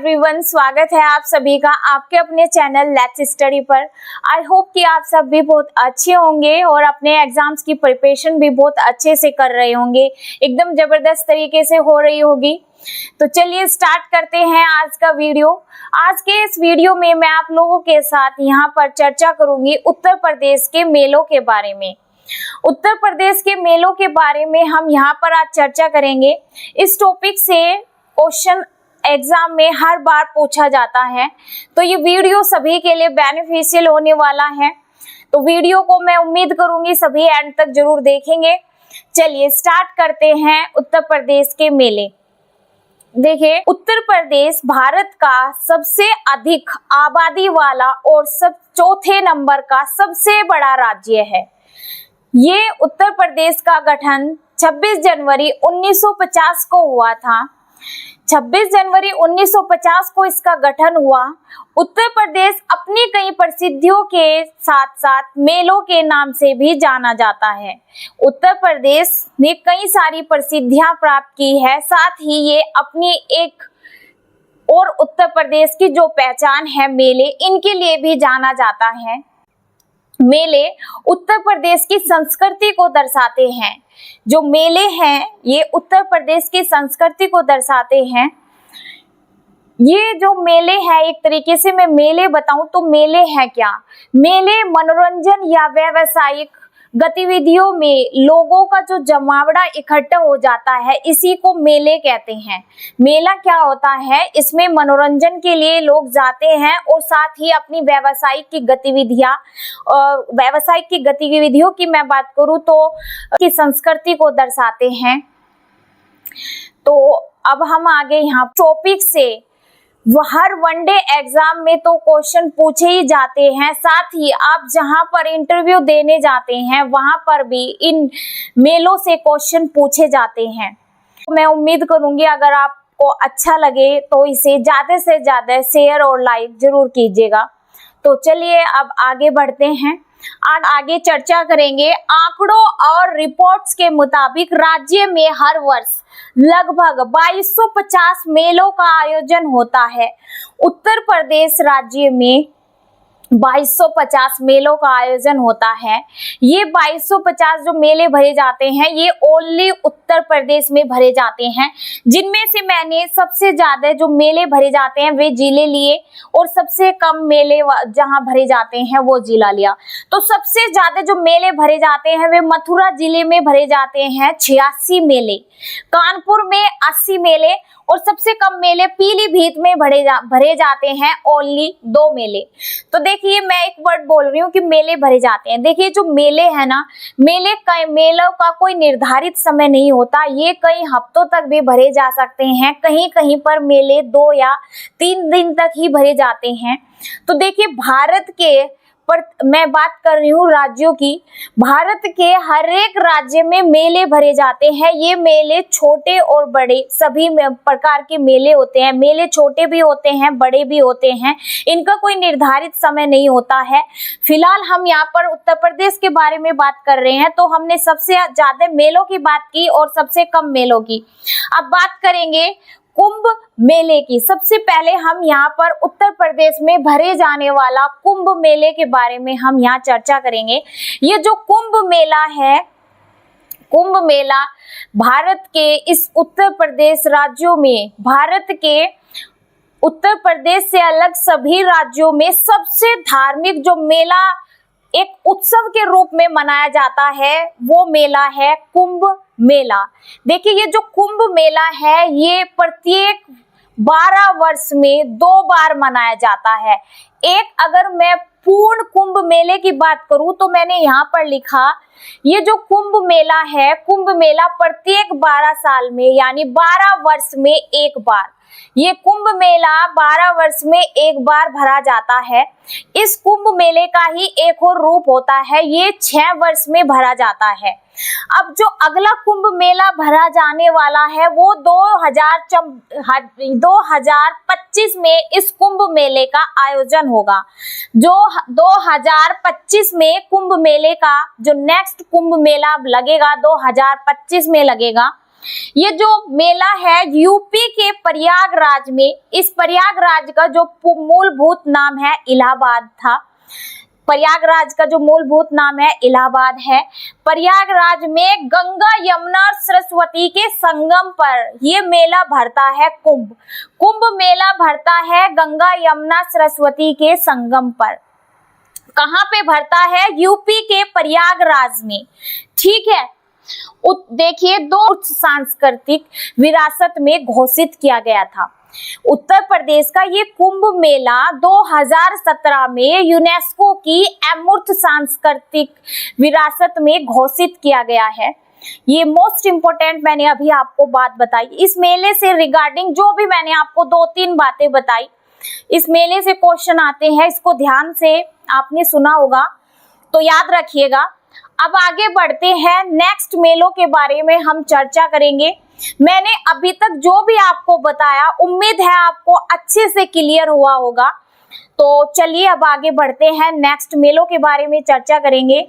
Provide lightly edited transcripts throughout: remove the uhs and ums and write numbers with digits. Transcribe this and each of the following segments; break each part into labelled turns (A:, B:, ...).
A: Everyone, स्वागत है आप सभी का आपके अपने चैनल लेट्स स्टडी पर। आई होप कि आप सब भी बहुत अच्छे होंगे और अपने एग्जाम्स की प्रिपरेशन भी बहुत अच्छे से कर रहे होंगे, एकदम जबरदस्त तरीके से हो रही होगी। तो चलिए स्टार्ट करते हैं आज का वीडियो। आज के इस वीडियो में मैं आप लोगों के साथ यहाँ पर चर्चा करूंगी उत्तर प्रदेश के मेलों के बारे में। उत्तर प्रदेश के मेलों के बारे में हम यहाँ पर आज चर्चा करेंगे। इस टॉपिक से क्वेश्चन एग्जाम में हर बार पूछा जाता है, तो ये वीडियो सभी के लिए बेनिफिशियल होने वाला है। तो वीडियो को मैं उम्मीद करूंगी सभी एंड तक जरूर देखेंगे। चलिए स्टार्ट करते हैं उत्तर प्रदेश के मेले। देखिए, उत्तर प्रदेश भारत का सबसे अधिक आबादी वाला और सब चौथे नंबर का सबसे बड़ा राज्य है। ये उत्तर प्रदेश का गठन 26 जनवरी 1950 को हुआ था। 26 जनवरी 1950 को इसका गठन हुआ। उत्तर प्रदेश अपनी कई प्रसिद्धियों के साथ साथ मेलों के नाम से भी जाना जाता है। उत्तर प्रदेश ने कई सारी प्रसिद्धियां प्राप्त की है, साथ ही ये अपनी एक और उत्तर प्रदेश की जो पहचान है मेले, इनके लिए भी जाना जाता है। मेले उत्तर प्रदेश की संस्कृति को दर्शाते हैं। जो मेले हैं ये उत्तर प्रदेश की संस्कृति को दर्शाते हैं। ये जो मेले हैं, एक तरीके से मैं मेले बताऊं तो मेले हैं क्या? मेले मनोरंजन या व्यावसायिक गतिविधियों में लोगों का जो जमावड़ा इकट्ठा हो जाता है, इसी को मेले कहते हैं। मेला क्या होता है? इसमें मनोरंजन के लिए लोग जाते हैं और साथ ही अपनी व्यावसायिक की गतिविधियों की मैं बात करूं तो की संस्कृति को दर्शाते हैं। तो अब हम आगे यहाँ टॉपिक से हर वनडे एग्जाम में तो क्वेश्चन पूछे ही जाते हैं, साथ ही आप जहां पर इंटरव्यू देने जाते हैं वहां पर भी इन मेलों से क्वेश्चन पूछे जाते हैं। मैं उम्मीद करूंगी अगर आपको अच्छा लगे तो इसे ज्यादा से ज्यादा शेयर और लाइक जरूर कीजिएगा। तो चलिए अब आगे बढ़ते हैं। आगे चर्चा करेंगे। आंकड़ों और रिपोर्ट्स के मुताबिक राज्य में हर वर्ष लगभग 2250 मेलों का आयोजन होता है। उत्तर प्रदेश राज्य में 2250 मेलों का आयोजन होता है। ये 2250 जो मेले भरे जाते हैं ये ओनली उत्तर प्रदेश में भरे जाते हैं, जिनमें से मैंने सबसे ज्यादा जो मेले भरे जाते हैं वे जिले लिए और सबसे कम मेले जहां भरे जाते हैं वो जिला लिया। तो सबसे ज्यादा जो मेले भरे जाते हैं वे मथुरा जिले में भरे जाते हैं 86 मेले, कानपुर में 80 मेले और सबसे कम मेले पीलीभीत में भरे जाते हैं ओनली 2 मेले। तो देखिए मैं एक वर्ड बोल रही हूँ कि मेले भरे जाते हैं। देखिए जो मेले है ना, मेलों का कोई निर्धारित समय नहीं होता, ये कई हफ्तों तक भी भरे जा सकते हैं। कहीं कहीं पर मेले 2 या 3 दिन तक ही भरे जाते हैं। तो देखिए भारत के पर मैं बात कर रही हूँ राज्यों की। भारत के हर एक राज्य में मेले भरे जाते हैं। ये मेले छोटे और बड़े सभी प्रकार के मेले होते हैं। मेले छोटे भी होते हैं, बड़े भी होते हैं, इनका कोई निर्धारित समय नहीं होता है। फिलहाल हम यहाँ पर उत्तर प्रदेश के बारे में बात कर रहे हैं, तो हमने सबसे ज्यादा मेलों की बात की और सबसे कम मेलों की। अब बात करेंगे कुंभ मेले की। सबसे पहले हम यहाँ पर उत्तर प्रदेश में भरे जाने वाला कुंभ मेले के बारे में हम यहाँ चर्चा करेंगे। ये जो कुंभ मेला है, कुंभ मेला भारत के इस उत्तर प्रदेश राज्यों में, भारत के उत्तर प्रदेश से अलग सभी राज्यों में सबसे धार्मिक जो मेला एक उत्सव के रूप में मनाया जाता है वो मेला है कुंभ मेला। देखिए ये जो कुंभ मेला है ये प्रत्येक 12 वर्ष में 2 बार मनाया जाता है। एक अगर मैं पूर्ण कुंभ मेले की बात करूं तो मैंने यहाँ पर लिखा, ये जो कुंभ मेला है, कुंभ मेला प्रत्येक 12 साल में यानी 12 वर्ष में एक बार, ये कुंभ मेला 12 वर्ष में एक बार भरा जाता है। इस कुंभ मेले का ही एक और रूप होता है, ये 6 वर्ष में भरा जाता है। अब जो अगला कुंभ मेला भरा जाने वाला है वो 2025 में इस कुंभ मेले का आयोजन होगा। जो 2025 में कुंभ मेले का जो नेक्स्ट कुंभ मेला लगेगा 2025 में लगेगा। ये जो मेला है यूपी के प्रयागराज में, इस प्रयागराज का जो मूलभूत नाम है इलाहाबाद था। प्रयागराज का जो मूलभूत नाम है इलाहाबाद है। प्रयागराज में गंगा यमुना सरस्वती के संगम पर ये मेला भरता है। कुंभ मेला भरता है गंगा यमुना सरस्वती के संगम पर। कहाँ पे भरता है? यूपी के प्रयागराज में। ठीक है, देखिए दो सांस्कृतिक विरासत में घोषित किया गया था। उत्तर प्रदेश का ये कुंभ मेला 2017 में यूनेस्को की अमूर्त सांस्कृतिक विरासत में घोषित किया गया है। ये मोस्ट इंपोर्टेंट मैंने अभी आपको बात बताई। इस मेले से रिगार्डिंग जो भी मैंने आपको 2-3 बातें बताई, इस मेले से क्वेश्चन आते हैं, इसको ध्यान से आपने सुना होगा तो याद रखिएगा। अब आगे बढ़ते हैं, नेक्स्ट मेलों के बारे में हम चर्चा करेंगे। मैंने अभी तक जो भी आपको बताया उम्मीद है आपको अच्छे से क्लियर हुआ होगा। तो चलिए अब आगे बढ़ते हैं, नेक्स्ट मेलों के बारे में चर्चा करेंगे।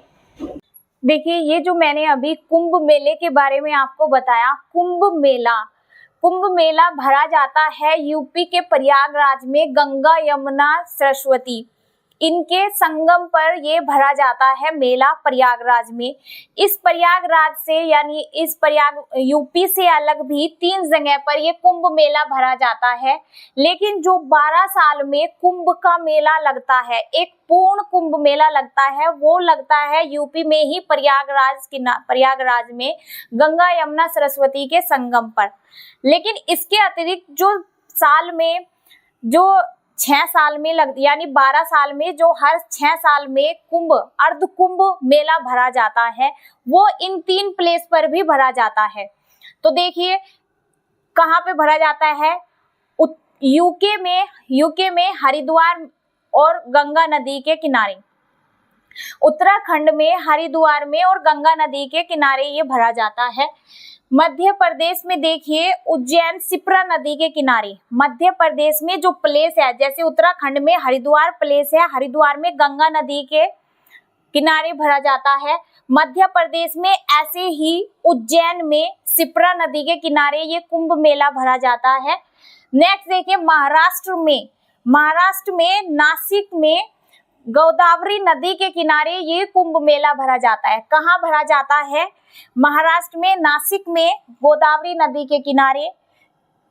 A: देखिए ये जो मैंने अभी कुंभ मेले के बारे में आपको बताया, कुंभ मेला भरा जाता है यूपी के प्रयागराज में गंगा यमुना सरस्वती इनके संगम पर ये भरा जाता है मेला प्रयागराज में। इस प्रयागराज से यानी इस यूपी से अलग भी 3 जगह पर ये कुंभ मेला भरा जाता है। लेकिन जो 12 साल में कुंभ का मेला लगता है, एक पूर्ण कुंभ मेला लगता है, वो लगता है यूपी में ही प्रयागराज में गंगा यमुना सरस्वती के संगम पर। लेकिन इसके अतिरिक्त जो साल में जो 6 साल में यानी 12 साल में जो हर 6 साल में अर्ध कुंभ मेला भरा जाता है, वो इन 3 प्लेस पर भी भरा जाता है। तो देखिए कहाँ पे भरा जाता है? यूके में हरिद्वार और गंगा नदी के किनारे, उत्तराखंड में हरिद्वार में और गंगा नदी के किनारे ये भरा जाता है। मध्य प्रदेश में देखिए उज्जैन शिप्रा नदी के किनारे, मध्य प्रदेश में जो प्लेस है, जैसे उत्तराखंड में हरिद्वार प्लेस है, हरिद्वार में गंगा नदी के किनारे भरा जाता है। मध्य प्रदेश में ऐसे ही उज्जैन में शिप्रा नदी के किनारे ये कुंभ मेला भरा जाता है। नेक्स्ट देखिए महाराष्ट्र में नासिक में गोदावरी नदी के किनारे ये कुंभ मेला भरा जाता है। कहाँ भरा जाता है? महाराष्ट्र में नासिक में गोदावरी नदी के किनारे,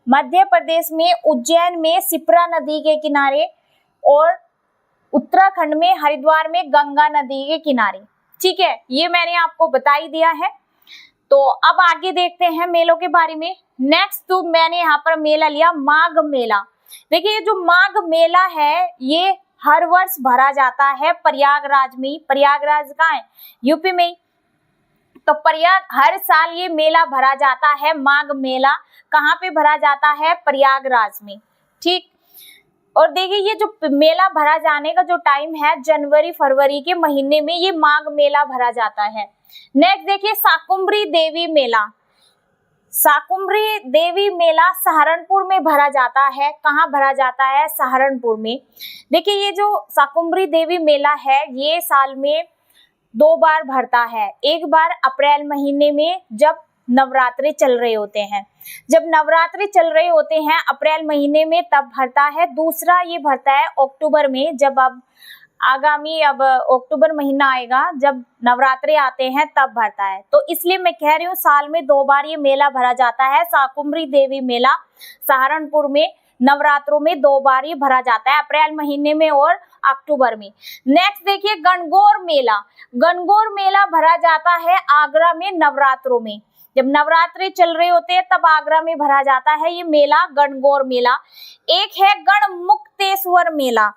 A: मध्य प्रदेश में उज्जैन में शिप्रा नदी के किनारे और उत्तराखंड में हरिद्वार में गंगा नदी के किनारे। ठीक है, ये मैंने आपको बता ही दिया है। तो अब आगे देखते हैं मेलों के बारे में। नेक्स्ट तो मैंने यहाँ पर मेला लिया माघ मेला। देखिए जो माघ मेला है ये हर वर्ष भरा जाता है प्रयागराज में। प्रयागराज कहाँ है? यूपी में ही। तो हर साल ये मेला भरा जाता है माघ मेला। कहाँ पे भरा जाता है? प्रयागराज में। ठीक, और देखिए ये जो मेला भरा जाने का जो टाइम है जनवरी फरवरी के महीने में ये माघ मेला भरा जाता है। नेक्स्ट देखिए शाकुंभरी देवी मेला। शाकुंभरी देवी मेला सहारनपुर में भरा जाता है। कहाँ भरा जाता है? सहारनपुर में। देखिए ये जो शाकुंभरी देवी मेला है ये साल में 2 बार भरता है। एक बार अप्रैल महीने में जब नवरात्रि चल रहे होते हैं, अप्रैल महीने में तब भरता है। दूसरा ये भरता है अक्टूबर में, जब अब अक्टूबर महीना आएगा जब नवरात्रि आते हैं तब भरता है। तो इसलिए मैं कह रही हूँ साल में 2 बार ये मेला भरा जाता है। शाकुंभरी देवी मेला सहारनपुर में नवरात्रों में 2 बार ये भरा जाता है, अप्रैल महीने में और अक्टूबर में। नेक्स्ट देखिए गणगौर मेला भरा जाता है आगरा में नवरात्रों में। जब नवरात्रि चल रहे होते हैं तब आगरा में भरा जाता है ये मेला, गणगौर मेला। एक है गणमुक्तेश्वर मेला।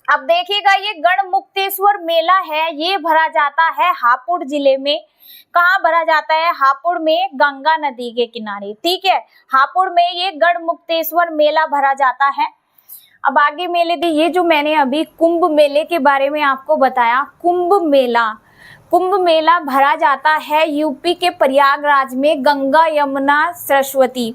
A: अब देखिएगा ये गणमुक्तेश्वर मेला है, ये भरा जाता है हापुड़ जिले में। कहाँ भरा जाता है? हापुड़ में गंगा नदी के किनारे। ठीक है, हापुड़ में ये गणमुक्तेश्वर मेला भरा जाता है। अब आगे मेले दी, ये जो मैंने अभी कुंभ मेले के बारे में आपको बताया, कुंभ मेला भरा जाता है यूपी के प्रयागराज में गंगा यमुना सरस्वती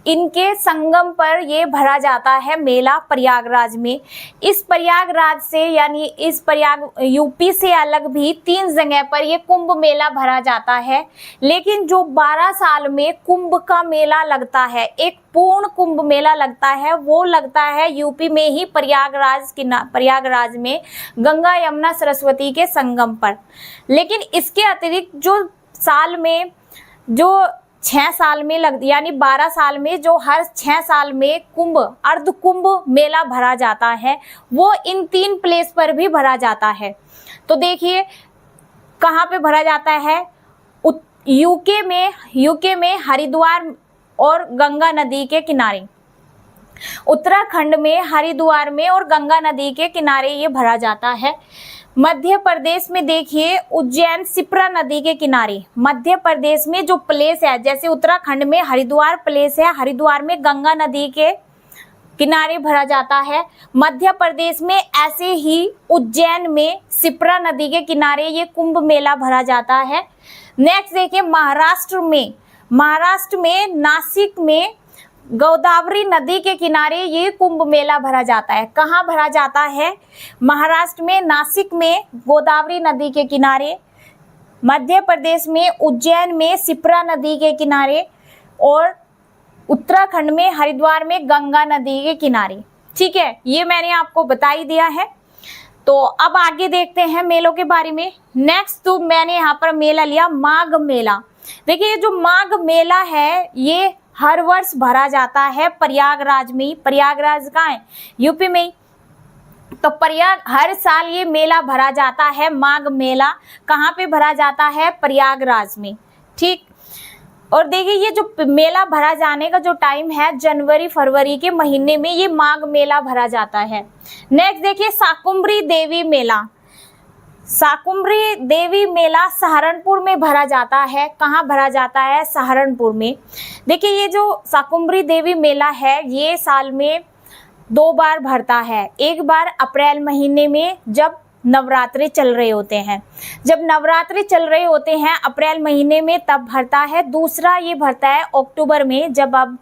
A: इनके संगम पर ये भरा जाता है मेला प्रयागराज में। इस प्रयागराज से यानी इस प्रयाग यूपी से अलग भी 3 जगह पर ये कुंभ मेला भरा जाता है। लेकिन जो 12 साल में कुंभ का मेला लगता है, एक पूर्ण कुंभ मेला लगता है, वो लगता है यूपी में ही प्रयागराज में गंगा यमुना सरस्वती के संगम पर। लेकिन इसके अतिरिक्त जो साल में जो 6 साल में यानी 12 साल में जो हर 6 साल में कुंभ अर्ध कुंभ मेला भरा जाता है, वो इन 3 प्लेस पर भी भरा जाता है। तो देखिए कहाँ पे भरा जाता है, यूके में हरिद्वार और गंगा नदी के किनारे, उत्तराखंड में हरिद्वार में और गंगा नदी के किनारे ये भरा जाता है। मध्य प्रदेश में देखिए उज्जैन शिप्रा नदी के किनारे, मध्य प्रदेश में जो प्लेस है, जैसे उत्तराखंड में हरिद्वार प्लेस है, हरिद्वार में गंगा नदी के किनारे भरा जाता है। मध्य प्रदेश में ऐसे ही उज्जैन में शिप्रा नदी के किनारे ये कुंभ मेला भरा जाता है। नेक्स्ट देखिए महाराष्ट्र में नासिक में गोदावरी नदी के किनारे ये कुंभ मेला भरा जाता है। कहाँ भरा जाता है? महाराष्ट्र में नासिक में गोदावरी नदी के किनारे, मध्य प्रदेश में उज्जैन में शिप्रा नदी के किनारे और उत्तराखंड में हरिद्वार में गंगा नदी के किनारे। ठीक है, ये मैंने आपको बता ही दिया है। तो अब आगे देखते हैं मेलों के बारे में। नेक्स्ट तो मैंने यहाँ पर मेला लिया माघ मेला। देखिए ये जो माघ मेला है ये हर वर्ष भरा जाता है प्रयागराज में ही। प्रयागराज कहाँ है? यूपी में ही। तो हर साल ये मेला भरा जाता है माघ मेला। कहाँ पे भरा जाता है? प्रयागराज में। ठीक, और देखिए ये जो मेला भरा जाने का जो टाइम है जनवरी फरवरी के महीने में ये माघ मेला भरा जाता है। नेक्स्ट देखिए शाकुंभरी देवी मेला। शाकुंभरी देवी मेला सहारनपुर में भरा जाता है। कहाँ भरा जाता है? सहारनपुर में। देखिए ये जो शाकुंभरी देवी मेला है ये साल में 2 बार भरता है। एक बार अप्रैल महीने में जब नवरात्रि चल रहे होते हैं, जब नवरात्रि चल रहे होते हैं अप्रैल महीने में तब भरता है। दूसरा ये भरता है अक्टूबर में, जब अब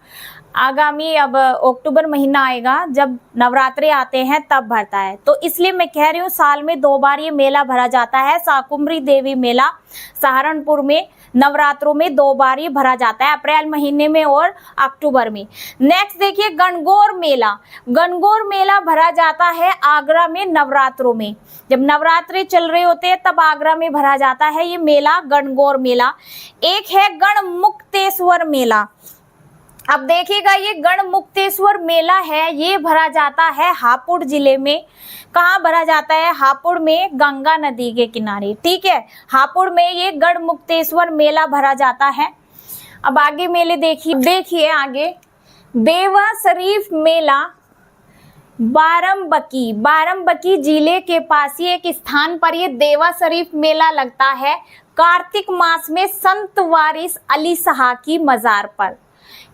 A: अक्टूबर महीना आएगा जब नवरात्रि आते हैं तब भरता है। तो इसलिए मैं कह रही हूँ साल में 2 बार ये मेला भरा जाता है। शाकुंभरी देवी मेला सहारनपुर में नवरात्रों में 2 बार ये भरा जाता है, अप्रैल महीने में और अक्टूबर में। नेक्स्ट देखिए गणगौर मेला। गणगौर मेला भरा जाता है आगरा में नवरात्रों में। जब नवरात्रि चल रहे होते हैं तब आगरा में भरा जाता है ये मेला गणगौर मेला। एक है गणमुक्तेश्वर मेला। अब देखिएगा ये गणमुक्तेश्वर मेला है ये भरा जाता है हापुड़ जिले में। कहाँ भरा जाता है? हापुड़ में गंगा नदी के किनारे। ठीक है, हापुड़ में ये गणमुक्तेश्वर मेला भरा जाता है। अब आगे मेले देखिए आगे देवा शरीफ मेला बाराबंकी जिले के पास ही एक स्थान पर ये देवा शरीफ मेला लगता है कार्तिक मास में संत वारिस अली शाह की मजार पर।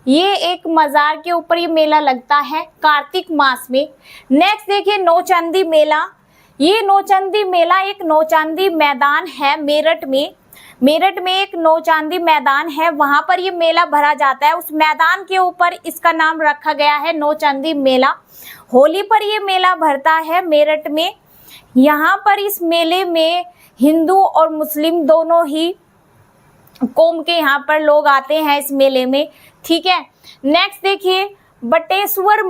A: ये एक मजार के ऊपर ये मेला लगता है कार्तिक मास में। नेक्स्ट देखिए नौचंदी मेला। ये नौचंदी मेला एक नौचंदी मैदान है मेरठ में एक नौचंदी मैदान है, वहां पर ये मेला भरा जाता है। उस मैदान के ऊपर इसका नाम रखा गया है नौचंदी मेला। होली पर ये मेला भरता है मेरठ में। यहाँ पर इस मेले में हिंदू और मुस्लिम दोनों ही कौम के यहाँ पर लोग आते हैं इस मेले में। ठीक है, नेक्स्ट देखिए बटेश्वर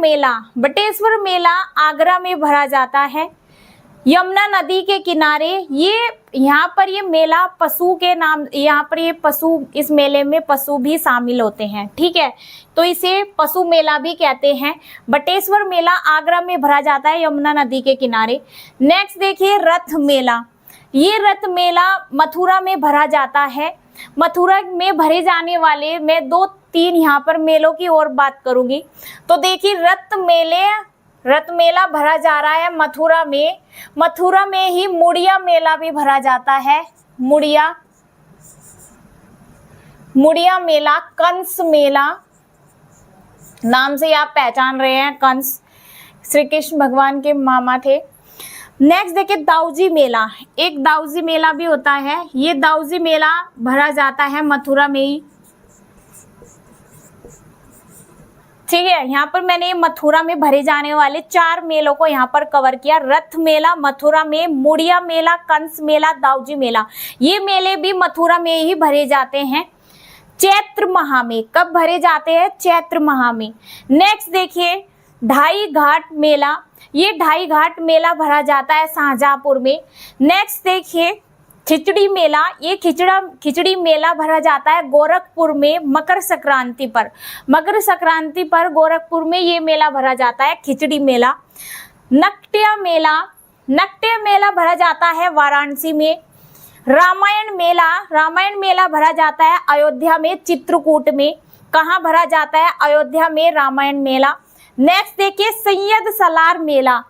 A: मेला आगरा में भरा जाता है यमुना नदी के किनारे। यहाँ पर ये मेला पशु के नाम, यहाँ पर ये पशु, इस मेले में पशु भी शामिल होते हैं। ठीक है, तो इसे पशु मेला भी कहते हैं। बटेश्वर मेला आगरा में भरा जाता है यमुना नदी के किनारे। नेक्स्ट देखिए रथ मेला। ये रथ मेला मथुरा में भरा जाता है। मथुरा में भरे जाने वाले मैं 2-3 यहाँ पर मेलों की और बात करूंगी। तो देखिए रथ मेला भरा जा रहा है मथुरा में ही मुड़िया मेला भी भरा जाता है। मुड़िया मेला, कंस मेला नाम से आप पहचान रहे हैं, कंस श्री कृष्ण भगवान के मामा थे। नेक्स्ट देखिए दाऊजी मेला। एक दाऊजी मेला भी होता है। ये दाऊजी मेला भरा जाता है मथुरा में ही। ठीक है, यहाँ पर मैंने मथुरा में भरे जाने वाले 4 मेलों को यहाँ पर कवर किया। रथ मेला मथुरा में, मुड़िया मेला, कंस मेला, दाऊजी मेला, ये मेले भी मथुरा में ही भरे जाते हैं। चैत्र माह में, कब भरे जाते हैं? चैत्र माह में। नेक्स्ट देखिए ढाई घाट मेला, ये ढाई घाट मेला भरा जाता है शाहजहांपुर में। नेक्स्ट देखिए खिचड़ी मेला, ये खिचड़ी मेला भरा जाता है गोरखपुर में मकर संक्रांति पर। मकर संक्रांति पर गोरखपुर में ये मेला भरा जाता है खिचड़ी मेला। नट्य मेला भरा जाता है वाराणसी में। रामायण मेला भरा जाता है अयोध्या में, चित्रकूट में। कहाँ भरा जाता है? अयोध्या में रामायण मेला। नेक्स्ट देखिए सैयद सलार मेला,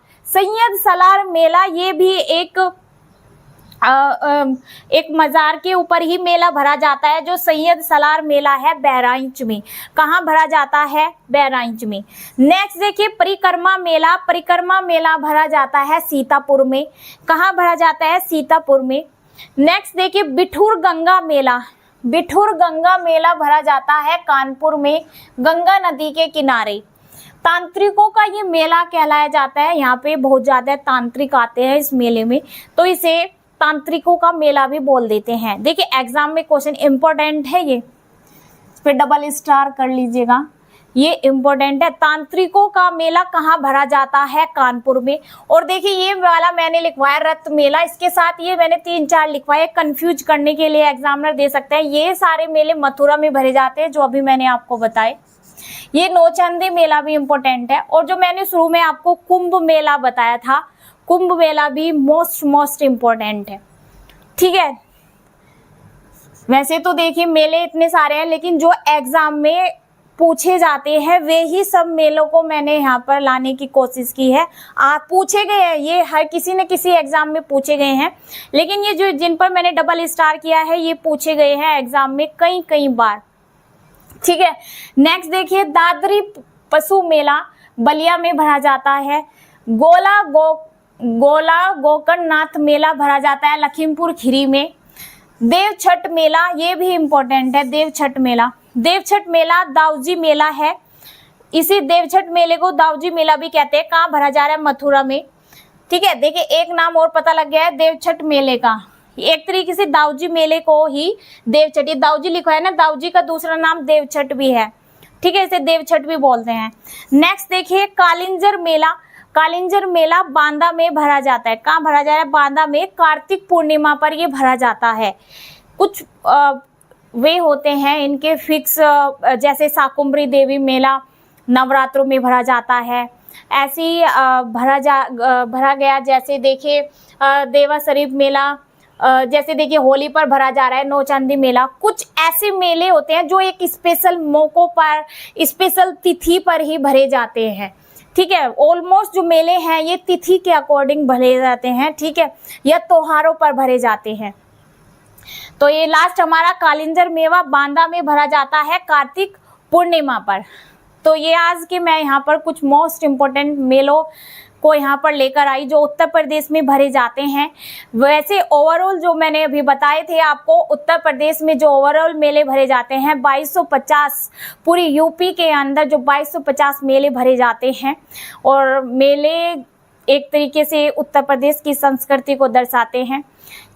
A: ये भी एक मजार के ऊपर ही मेला भरा जाता है, जो सैयद सलार मेला है बहराइच में। कहाँ भरा जाता है? बहराइच में। नेक्स्ट देखिए परिक्रमा मेला भरा जाता है सीतापुर में। कहाँ भरा जाता है? सीतापुर में। नेक्स्ट देखिए बिठूर गंगा मेला भरा जाता है कानपुर में, गंगा नदी के किनारे। तांत्रिकों का ये मेला कहलाया जाता है, यहाँ पे बहुत ज्यादा तांत्रिक आते हैं इस मेले में, तो इसे तांत्रिकों का मेला भी बोल देते हैं। देखिए एग्जाम में क्वेश्चन इंपॉर्टेंट है, ये इस पे डबल स्टार कर लीजिएगा, ये इंपॉर्टेंट है। तांत्रिकों का मेला कहाँ भरा जाता है? कानपुर में। और देखिए ये वाला मैंने लिखवाया रथ मेला, इसके साथ ये मैंने 3-4 लिखवाए, कंफ्यूज करने के लिए एग्जामिनर दे सकते हैं। ये सारे मेले मथुरा में भरे जाते हैं जो अभी मैंने आपको बताए। ये नौचंदी मेला भी इम्पोर्टेंट है। और जो मैंने शुरू में आपको कुंभ मेला बताया था, कुंभ मेला भी मोस्ट इम्पोर्टेंट है। ठीक है, वैसे तो देखिए मेले इतने सारे हैं, लेकिन जो एग्जाम में पूछे जाते हैं वे ही सब मेलों को मैंने यहाँ पर लाने की कोशिश की है। आप पूछे गए हैं, ये हर किसी न किसी एग्जाम में पूछे गए हैं, लेकिन ये जो जिन पर मैंने डबल स्टार किया है ये पूछे गए हैं एग्जाम में कई बार। ठीक है, नेक्स्ट देखिए दादरी पशु मेला बलिया में भरा जाता है। गोला गोकर्णनाथ मेला भरा जाता है लखीमपुर खीरी में। देव छठ मेला, ये भी इम्पोर्टेंट है। देव छठ मेला दाऊजी मेला है। इसी देव छठ मेले को दाऊजी मेला भी कहते हैं। कहाँ भरा जा रहा है? मथुरा में। ठीक है, देखिए एक नाम और पता लग गया है देव छठ मेले का। एक तरीके से दाऊजी मेले को ही देव छठ, दाऊजी लिखा है ना, दाऊजी का दूसरा नाम देव छठ भी है। ठीक है, इसे देव छठ भी बोलते हैं। नेक्स्ट देखिए कालिंजर मेला बांदा में भरा जाता है। कहाँ भरा जा रहा है? बांदा में। कार्तिक पूर्णिमा पर ये भरा जाता है। कुछ वे होते हैं इनके फिक्स, जैसे शाकुंभरी देवी मेला नवरात्रों में भरा जाता है। ऐसी भरा गया, जैसे देखिए देवा शरीफ मेला, जैसे देखिए होली पर भरा जा रहा है नौचंदी मेला। कुछ ऐसे मेले होते हैं जो एक स्पेशल मौकों पर, स्पेशल तिथि पर ही भरे जाते हैं। ठीक है, ऑलमोस्ट जो मेले हैं ये तिथि के अकॉर्डिंग भरे जाते हैं। ठीक है, या त्योहारों पर भरे जाते हैं। तो ये लास्ट हमारा कालिंजर मेवा बांदा में भरा जाता है कार्तिक पूर्णिमा पर। तो ये आज के मैं यहाँ पर कुछ मोस्ट इम्पोर्टेंट मेलों को यहाँ पर लेकर आई जो उत्तर प्रदेश में भरे जाते हैं। वैसे ओवरऑल जो मैंने अभी बताए थे आपको, उत्तर प्रदेश में जो ओवरऑल मेले भरे जाते हैं 2250, पूरी यूपी के अंदर जो 2250 मेले भरे जाते हैं। और मेले एक तरीके से उत्तर प्रदेश की संस्कृति को दर्शाते हैं।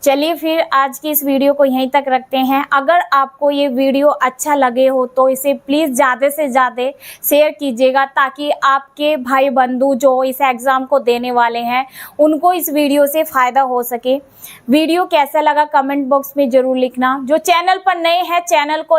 A: चलिए फिर आज की इस वीडियो को यहीं तक रखते हैं। अगर आपको ये वीडियो अच्छा लगे हो तो इसे प्लीज़ ज़्यादा से ज़्यादा शेयर कीजिएगा, ताकि आपके भाई बंधु जो इस एग्ज़ाम को देने वाले हैं उनको इस वीडियो से फ़ायदा हो सके। वीडियो कैसा लगा कमेंट बॉक्स में ज़रूर लिखना। जो चैनल पर नए हैं चैनल को